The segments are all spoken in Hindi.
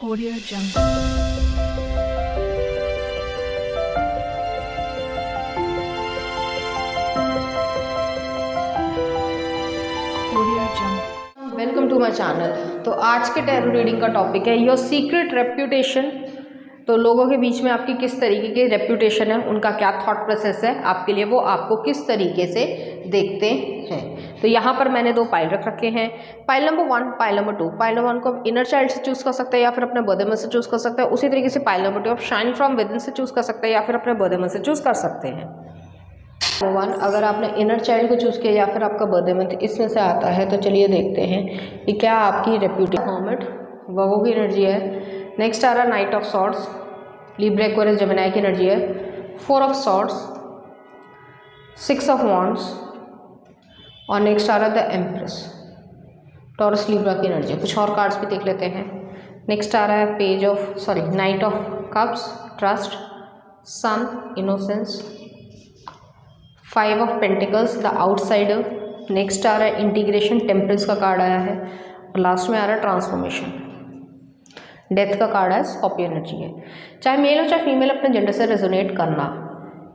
Audio Jungle. Audio Jungle. Welcome to my channel. तो आज के टैरो रीडिंग का टॉपिक है योर सीक्रेट रेप्यूटेशन। तो लोगों के बीच में आपकी किस तरीके की रेप्यूटेशन है, उनका क्या थॉट प्रोसेस है आपके लिए, वो आपको किस तरीके से देखते हैं। तो यहाँ पर मैंने दो पाइल रख रखे हैं, pile number 1, pile number 2। Pile number 1 को आप इनर चाइल्ड से चूज़ कर सकते हैं या फिर अपने बर्थडे में से चूज़ कर सकते हैं। उसी तरीके से पाइल नंबर 2 आप शाइन फ्रॉम विद इन से चूज़ कर सकते हैं या फिर अपने बर्थडे में से चूज़ कर सकते हैं। नंबर 1, अगर आपने इनर चाइल्ड को चूज़ किया या फिर आपका बर्थडे मंथ इसमें से आता है, तो चलिए देखते हैं कि क्या आपकी रेप्यूटेशन हर्मिट वर्गो की एनर्जी है। नेक्स्ट आ रहा night of swords, Libra Aquarius Gemini की एनर्जी है। 4 ऑफ सॉर्ड्स, 6 ऑफ वॉन्ड्स और नेक्स्ट आ रहा द एम्प्रेस, टॉरस लिब्रा की एनर्जी है। कुछ और कार्ड्स भी देख लेते हैं। नेक्स्ट आ रहा है knight of cups, trust, sun, innocence, 5 of pentacles, the outsider. Next आ रहा है इंटीग्रेशन, टेम्परेंस का कार्ड आया है। और लास्ट में आ रहा है ट्रांसफॉर्मेशन, डेथ का कार्ड है, स्कॉर्पियो एनर्जी है। चाहे मेल हो चाहे फीमेल, अपने जेंडर से रेजोनेट करना।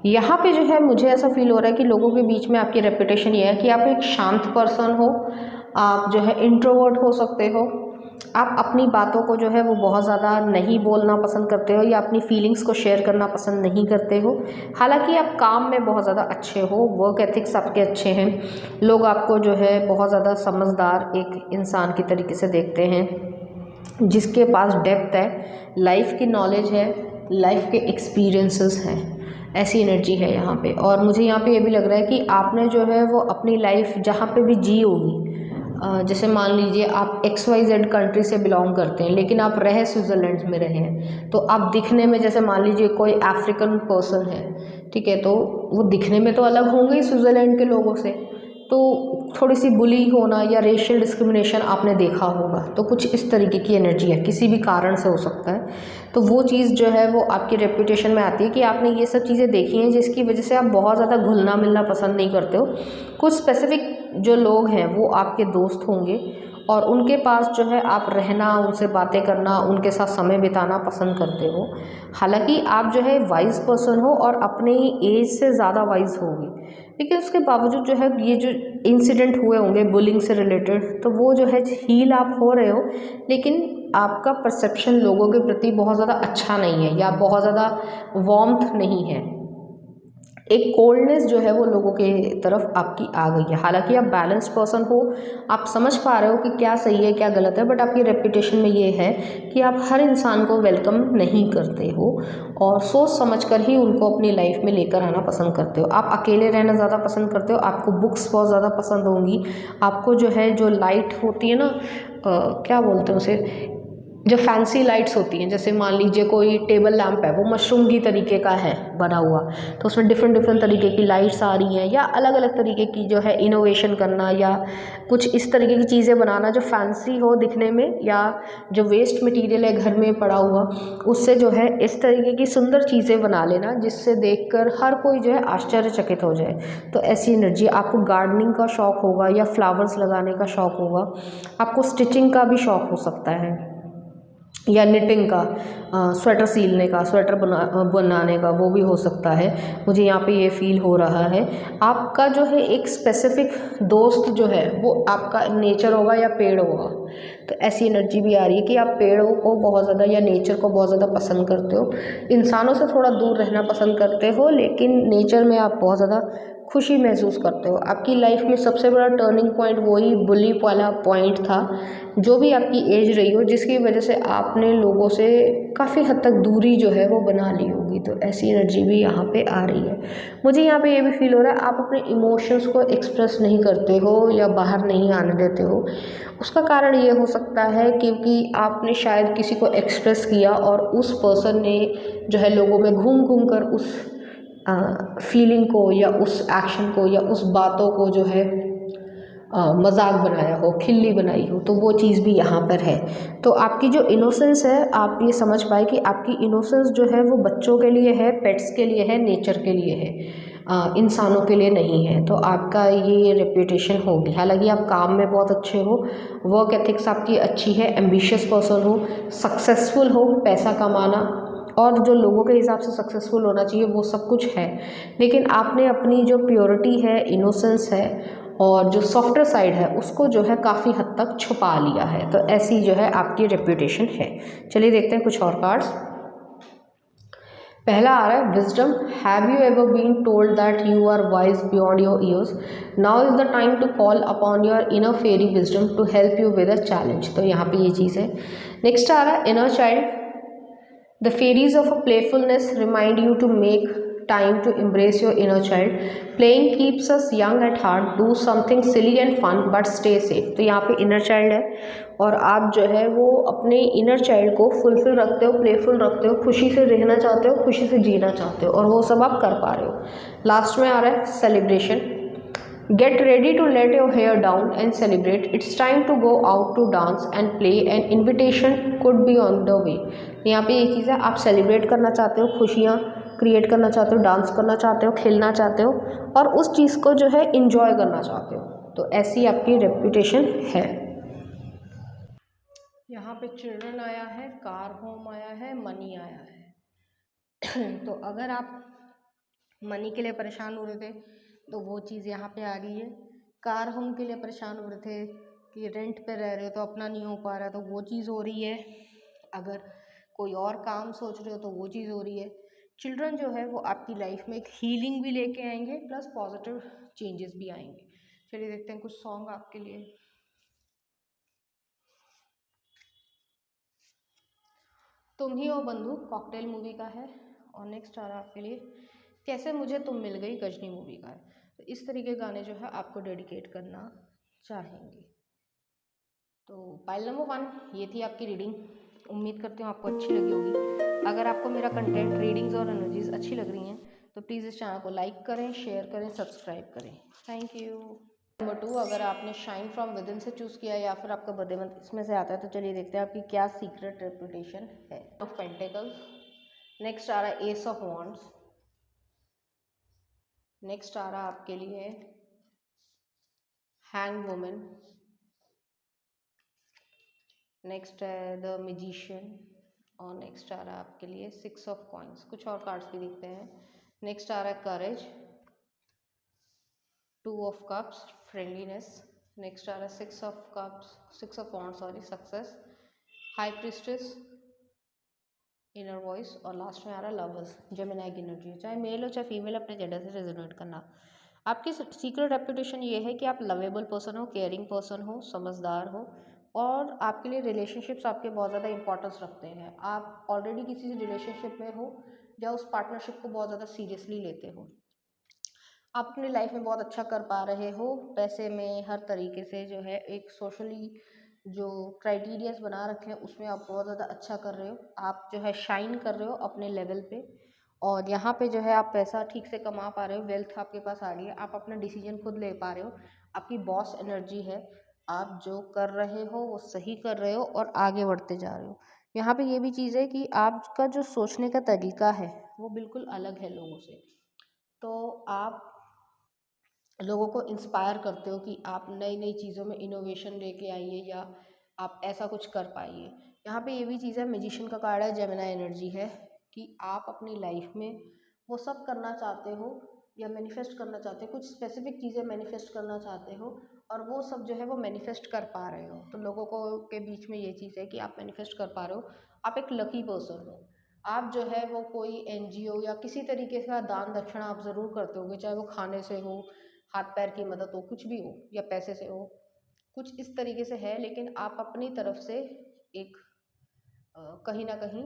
यहाँ पे जो है मुझे ऐसा फील हो रहा है कि लोगों के बीच में आपकी रेपुटेशन ये है कि आप एक शांत पर्सन हो, आप जो है इंट्रोवर्ट हो सकते हो, आप अपनी बातों को जो है वो बहुत ज़्यादा नहीं बोलना पसंद करते हो या अपनी फीलिंग्स को शेयर करना पसंद नहीं करते हो। हालांकि आप काम में बहुत ज़्यादा अच्छे हो, वर्क एथिक्स आपके अच्छे हैं, लोग आपको जो है बहुत ज़्यादा समझदार एक इंसान की तरीके से देखते हैं, जिसके पास डेप्थ है, लाइफ की नॉलेज है, लाइफ के एक्सपीरियंसेस हैं। ऐसी एनर्जी है यहाँ पे। और मुझे यहाँ पे ये भी लग रहा है कि आपने जो है वो अपनी लाइफ जहाँ पे भी जी होगी, जैसे मान लीजिए आप XYZ कंट्री से बिलोंग करते हैं लेकिन आप रहे स्विट्ज़रलैंड में रहे हैं, तो आप दिखने में, जैसे मान लीजिए कोई अफ्रीकन पर्सन है, ठीक है, तो वो दिखने में तो अलग होंगे ही स्विट्ज़रलैंड के लोगों से, तो थोड़ी सी बुली होना या रेशियल डिस्क्रिमिनेशन आपने देखा होगा। तो कुछ इस तरीके की एनर्जी है, किसी भी कारण से हो सकता है। तो वो चीज़ जो है वो आपकी रेपुटेशन में आती है कि आपने ये सब चीज़ें देखी हैं जिसकी वजह से आप बहुत ज़्यादा घुलना मिलना पसंद नहीं करते हो। कुछ स्पेसिफिक जो लोग हैं वो आपके दोस्त होंगे और उनके पास जो है आप रहना, उनसे बातें करना, उनके साथ समय बिताना पसंद करते हो। हालांकि आप जो है वाइज पर्सन हो और अपने एज से ज़्यादा वाइज होगे, लेकिन उसके बावजूद जो है ये जो इंसिडेंट हुए होंगे बुलिंग से रिलेटेड, तो वो जो है हील आप हो रहे हो, लेकिन आपका परसेप्शन लोगों के प्रति बहुत ज़्यादा अच्छा नहीं है या बहुत ज़्यादा वार्मथ नहीं है। एक कोल्डनेस जो है वो लोगों के तरफ आपकी आ गई है। हालांकि आप बैलेंस पर्सन हो, आप समझ पा रहे हो कि क्या सही है क्या गलत है, बट आपकी रेपुटेशन में ये है कि आप हर इंसान को वेलकम नहीं करते हो और सोच समझकर ही उनको अपनी लाइफ में लेकर आना पसंद करते हो। आप अकेले रहना ज़्यादा पसंद करते हो, आपको बुक्स बहुत ज़्यादा पसंद होंगी, आपको जो है जो लाइट होती है ना, क्या बोलते हैं उसे, जो फैंसी लाइट्स होती हैं, जैसे मान लीजिए कोई टेबल लैंप है, वो मशरूम की तरीके का है बना हुआ, तो उसमें डिफरेंट डिफरेंट तरीके की लाइट्स आ रही हैं, या अलग अलग तरीके की जो है इनोवेशन करना या कुछ इस तरीके की चीज़ें बनाना जो फैंसी हो दिखने में, या जो वेस्ट मटेरियल है घर में पड़ा हुआ उससे जो है इस तरीके की सुंदर चीज़ें बना लेना जिससे देखकर हर कोई जो है आश्चर्यचकित हो जाए। तो ऐसी एनर्जी, आपको गार्डनिंग का शौक़ होगा या फ्लावर्स लगाने का शौक़ होगा, आपको स्टिचिंग का भी शौक़ हो सकता है या निटिंग का, स्वेटर सीलने का, स्वेटर बनाने का, वो भी हो सकता है। मुझे यहाँ पे ये फील हो रहा है आपका जो है एक स्पेसिफिक दोस्त जो है वो आपका नेचर होगा या पेड़ होगा। तो ऐसी एनर्जी भी आ रही है कि आप पेड़ों को बहुत ज़्यादा या नेचर को बहुत ज़्यादा पसंद करते हो, इंसानों से थोड़ा दूर रहना पसंद करते हो, लेकिन नेचर में आप बहुत ज़्यादा खुशी महसूस करते हो। आपकी लाइफ में सबसे बड़ा टर्निंग पॉइंट वही बुली वाला पॉइंट था, जो भी आपकी एज रही हो, जिसकी वजह से आपने लोगों से काफ़ी हद तक दूरी जो है वो बना ली होगी। तो ऐसी एनर्जी भी यहाँ पे आ रही है। मुझे यहाँ पे ये भी फील हो रहा है आप अपने इमोशंस को एक्सप्रेस नहीं करते हो या बाहर नहीं आने देते हो। उसका कारण ये हो सकता है क्योंकि आपने शायद किसी को एक्सप्रेस किया और उस पर्सन ने जो है लोगों में घूम घूम कर उस फीलिंग को या उस एक्शन को या उस बातों को जो है मजाक बनाया हो, खिल्ली बनाई हो, तो वो चीज़ भी यहाँ पर है। तो आपकी जो इनोसेंस है, आप ये समझ पाए कि आपकी इनोसेंस जो है वो बच्चों के लिए है, पेट्स के लिए है, नेचर के लिए है। इंसानों के लिए नहीं है। तो आपका ये रेप्यूटेशन होगी। हालांकि आप काम में बहुत अच्छे हो, वर्क एथिक्स आपकी अच्छी है, एम्बिशियस पर्सन हो, सक्सेसफुल हो, पैसा कमाना और जो लोगों के हिसाब से सक्सेसफुल होना चाहिए वो सब कुछ है, लेकिन आपने अपनी जो प्योरिटी है, इनोसेंस है और जो सॉफ्टवेयर साइड है उसको जो है काफ़ी हद तक छुपा लिया है। तो ऐसी जो है आपकी रेप्यूटेशन है। चलिए देखते हैं कुछ और कार्ड्स। पहला आ रहा है wisdom. Have you ever been told that you are wise beyond your years, now is the time to call upon your inner fairy wisdom to help you with a challenge. तो यहाँ पे ये चीज़ है। नेक्स्ट आ रहा है inner child. The fairies of a playfulness remind you to make time to embrace your inner child. Playing keeps us young at heart. Do something silly and fun but stay safe. तो यहाँ पे inner child है और आप जो है वो अपने inner child को फुलफिल रखते हो, प्लेफुल रखते हो, खुशी से रहना चाहते हो, खुशी से जीना चाहते हो और वो सब आप कर पा रहे हो। लास्ट में आ रहा है celebration. Get ready to let your hair down and celebrate. It's time to go out to dance and play. An invitation could be on the way. यहाँ पे ये चीज़ है, आप सेलिब्रेट करना चाहते हो, खुशियाँ क्रिएट करना चाहते हो, डांस करना चाहते हो, खेलना चाहते हो और उस चीज़ को जो है इंजॉय करना चाहते हो। तो ऐसी आपकी रेप्यूटेशन है। यहाँ पे चिल्ड्रन आया है, कार होम आया है, मनी आया है। तो अगर आप मनी के लिए परेशान हो रहे थे तो वो चीज़ यहाँ पे आ गई है। कार होम के लिए परेशान हो रहे थे कि रेंट पे रह रहे हो तो अपना नहीं हो पा रहा, तो वो चीज़ हो रही है। अगर कोई और काम सोच रहे हो तो वो चीज़ हो रही है। चिल्ड्रन जो है वो आपकी लाइफ में एक हीलिंग भी लेके आएंगे प्लस पॉजिटिव चेंजेस भी आएंगे। चलिए देखते हैं कुछ सॉन्ग आपके लिए। तुम ही हो बंधु कॉकटेल मूवी का है और नेक्स्ट आ रहा है आपके लिए कैसे मुझे तुम मिल गई, गजनी मूवी का है। तो इस तरीके गाने जो है आपको डेडिकेट करना चाहेंगे। तो पाइल नंबर 1 ये थी आपकी रीडिंग। उम्मीद करती हूँ आपको अच्छी लगी होगी। अगर आपको मेरा कंटेंट, रीडिंग्स और एनर्जीज अच्छी लग रही हैं तो प्लीज़ इस चैनल को लाइक करें, शेयर करें, सब्सक्राइब करें। Thank you. नंबर 2 अगर आपने शाइन फ्रॉम विद इन से चूज़ किया या फिर आपका बर्थडे मंथ इसमें से आता है तो चलिए देखते हैं आपकी क्या सीक्रेट रेपुटेशन है। Of pentacles. नेक्स्ट आ रहा है एस ऑफ वॉन्ड्स। नेक्स्ट आ रहा आपके लिए हैंग वुमेन। नेक्स्ट है द मैजिशियन और नेक्स्ट आ रहा है आपके लिए 6 ऑफ कॉइंस। कुछ और कार्ड्स भी दिखते हैं। नेक्स्ट आ रहा है करेज, 2 ऑफ कप्स, फ्रेंडलीनेस। नेक्स्ट आ रहा है 6 of cups, 6 of wands sorry, success, high priestess, inner voice और लास्ट में आ रहा है लवर्स, जेमिनी की एनर्जी। चाहे मेल हो चाहे फीमेल, अपने जेंडर से रेजोनेट करना। आपकी सीक्रेट रेपुटेशन ये है कि आप लवेबल पर्सन हो, केयरिंग पर्सन हो, समझदार हो और आपके लिए रिलेशनशिप्स आपके बहुत ज़्यादा इंपॉर्टेंस रखते हैं। आप ऑलरेडी किसी रिलेशनशिप में हो या उस पार्टनरशिप को बहुत ज़्यादा सीरियसली लेते हो। आप अपनी लाइफ में बहुत अच्छा कर पा रहे हो, पैसे में हर तरीके से जो है एक सोशली जो क्राइटेरियाज बना रखे हैं उसमें आप बहुत ज़्यादा अच्छा कर रहे हो। आप जो है शाइन कर रहे हो अपने लेवल पे और यहाँ पे जो है आप पैसा ठीक से कमा पा रहे हो, वेल्थ आपके पास आ रही है, आप अपना डिसीजन खुद ले पा रहे हो, आपकी बॉस एनर्जी है, आप जो कर रहे हो वो सही कर रहे हो और आगे बढ़ते जा रहे हो। यहाँ पे ये भी चीज़ है कि आपका जो सोचने का तरीका है वो बिल्कुल अलग है लोगों से। तो आप लोगों को इंस्पायर करते हो कि आप नई नई चीज़ों में इनोवेशन लेके आइए या आप ऐसा कुछ कर पाइए। यहाँ पे ये भी चीज़ है, मैजिशियन का कार्ड है, जेमिनी एनर्जी है कि आप अपनी लाइफ में वो सब करना चाहते हो या मैनिफेस्ट करना चाहते हो, कुछ स्पेसिफिक चीज़ें मैनिफेस्ट करना चाहते हो और वो सब जो है वो मैनिफेस्ट कर पा रहे हो। तो लोगों को के बीच में ये चीज़ है कि आप मैनिफेस्ट कर पा रहे हो, आप एक लकी पर्सन हो। आप जो है वो कोई एनजीओ या किसी तरीके का दान दक्षिणा आप ज़रूर करते होगे, चाहे वो खाने से हो, हाथ पैर की मदद हो, कुछ भी हो या पैसे से हो, कुछ इस तरीके से है। लेकिन आप अपनी तरफ से एक कहीं ना कहीं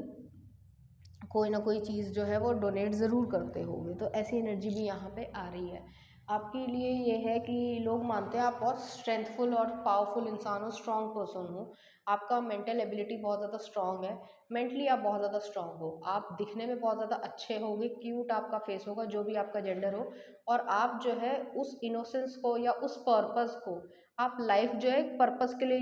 कोई ना कोई चीज़ जो है वो डोनेट ज़रूर करते होंगे। तो ऐसी एनर्जी भी यहाँ पे आ रही है। आपके लिए ये है कि लोग मानते हैं आप बहुत स्ट्रेंथफुल और पावरफुल इंसान हो, स्ट्रॉन्ग पर्सन हो, आपका मेंटल एबिलिटी बहुत ज़्यादा स्ट्रॉन्ग है, मेंटली आप बहुत ज़्यादा स्ट्रॉन्ग हो, आप दिखने में बहुत ज़्यादा अच्छे होंगे, क्यूट आपका फेस होगा जो भी आपका जेंडर हो और आप जो है उस इनोसेंस को या उस पर्पस को, आप लाइफ जो है पर्पस के लिए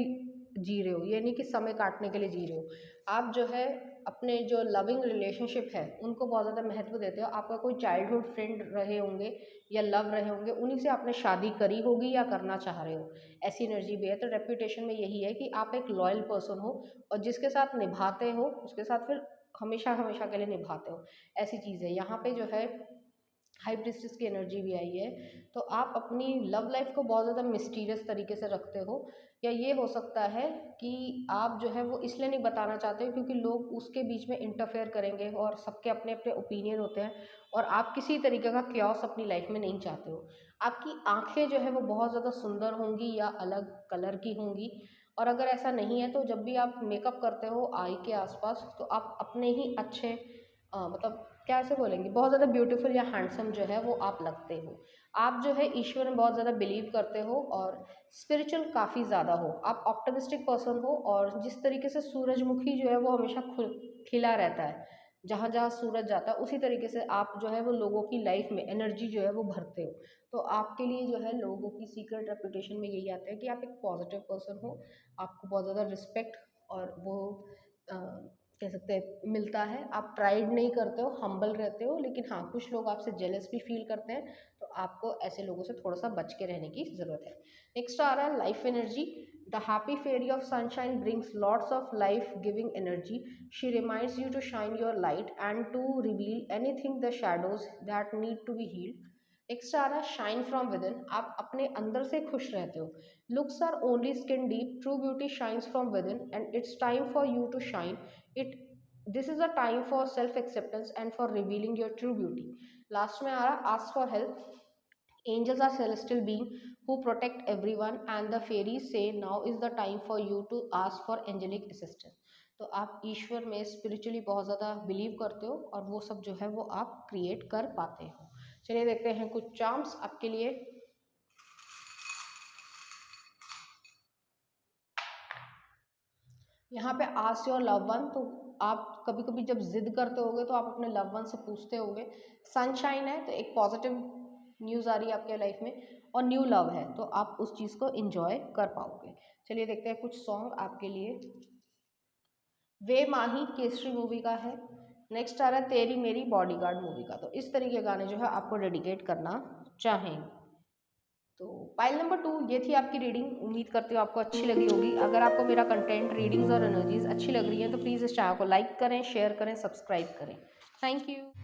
जी रहे हो, ये नहीं कि समय काटने के लिए जी रहे हो। आप जो है अपने जो लविंग रिलेशनशिप है उनको बहुत ज़्यादा महत्व देते हो। आपका कोई चाइल्डहुड फ्रेंड रहे होंगे या लव रहे होंगे, उन्हीं से आपने शादी करी होगी या करना चाह रहे हो, ऐसी एनर्जी भी है। तो रेप्यूटेशन में यही है कि आप एक लॉयल पर्सन हो और जिसके साथ निभाते हो उसके साथ फिर हमेशा हमेशा के लिए निभाते हो, ऐसी चीज़ है। यहाँ पे जो है हाई प्रिस्टेस की एनर्जी भी आई है। तो आप अपनी लव लाइफ को बहुत ज़्यादा मिस्टीरियस तरीके से रखते हो, या ये हो सकता है कि आप जो है वो इसलिए नहीं बताना चाहते हो क्योंकि लोग उसके बीच में इंटरफेयर करेंगे और सबके अपने अपने ओपिनियन होते हैं, और आप किसी तरीके का क्योस अपनी लाइफ में नहीं चाहते हो। आपकी आंखें जो है वो बहुत ज़्यादा सुंदर होंगी या अलग कलर की होंगी, और अगर ऐसा नहीं है तो जब भी आप मेकअप करते हो आई के आसपास तो आप अपने ही अच्छे मतलब कैसे बोलेंगे, बहुत ज़्यादा ब्यूटीफुल या हैंडसम जो है वो आप लगते हो। आप जो है ईश्वर में बहुत ज़्यादा बिलीव करते हो और स्पिरिचुअल काफ़ी ज़्यादा हो। आप ऑप्टिमिस्टिक पर्सन हो, और जिस तरीके से सूरजमुखी जो है वो हमेशा खिला रहता है, जहाँ जहाँ सूरज जाता है उसी तरीके से आप जो है वो लोगों की लाइफ में एनर्जी जो है वो भरते हो। तो आपके लिए जो है लोगों की सीक्रेट रेपुटेशन में यही आता है कि आप एक पॉजिटिव पर्सन हो, आपको बहुत ज़्यादा रिस्पेक्ट और वो कह सकते हैं मिलता है। आप प्राइड नहीं करते हो, हम्बल रहते हो, लेकिन हाँ कुछ लोग आपसे जेलस भी फील करते हैं, तो आपको ऐसे लोगों से थोड़ा सा बच के रहने की ज़रूरत है। नेक्स्ट आ रहा है life energy. The happy fairy of sunshine brings lots of life giving energy. She reminds you to shine your light and to reveal anything the shadows that need to be healed. Next आ रहा है शाइन फ्रॉम विदिन। आप अपने अंदर से खुश रहते हो। Looks are only skin deep, true beauty shines from within and it's time for you to shine it. This is a time for self acceptance and for revealing your true beauty. Last में आ रहा ask for help. Angels are celestial beings who protect everyone, and the fairies say now is the time for you to ask for angelic assistance. तो आप ईश्वर में स्पिरिचुअली बहुत ज़्यादा बिलीव करते हो और वो सब जो है वो आप क्रिएट कर पाते हो। चलिए देखते हैं कुछ चार्म्स आपके लिए। यहाँ पे आस्क योर लव वन, तो आप कभी कभी जब जिद करते होगे तो आप अपने लव वन से पूछते होगे। सनशाइन है तो एक पॉजिटिव न्यूज़ आ रही है आपके लाइफ में, और न्यू लव है तो आप उस चीज़ को इंजॉय कर पाओगे। चलिए देखते हैं कुछ सॉन्ग आपके लिए। वे माही केसरी मूवी का है। नेक्स्ट आ रहा है तेरी मेरी बॉडीगार्ड मूवी का। तो इस तरीके के गाने जो है आपको डेडिकेट करना चाहेंगे। तो पाइल नंबर 2 ये थी आपकी रीडिंग। उम्मीद करती हूँ आपको अच्छी लगी होगी। अगर आपको मेरा कंटेंट, रीडिंग्स और एनर्जीज अच्छी लग रही है तो प्लीज़ इस चैनल को लाइक करें, शेयर करें, सब्सक्राइब करें। Thank you.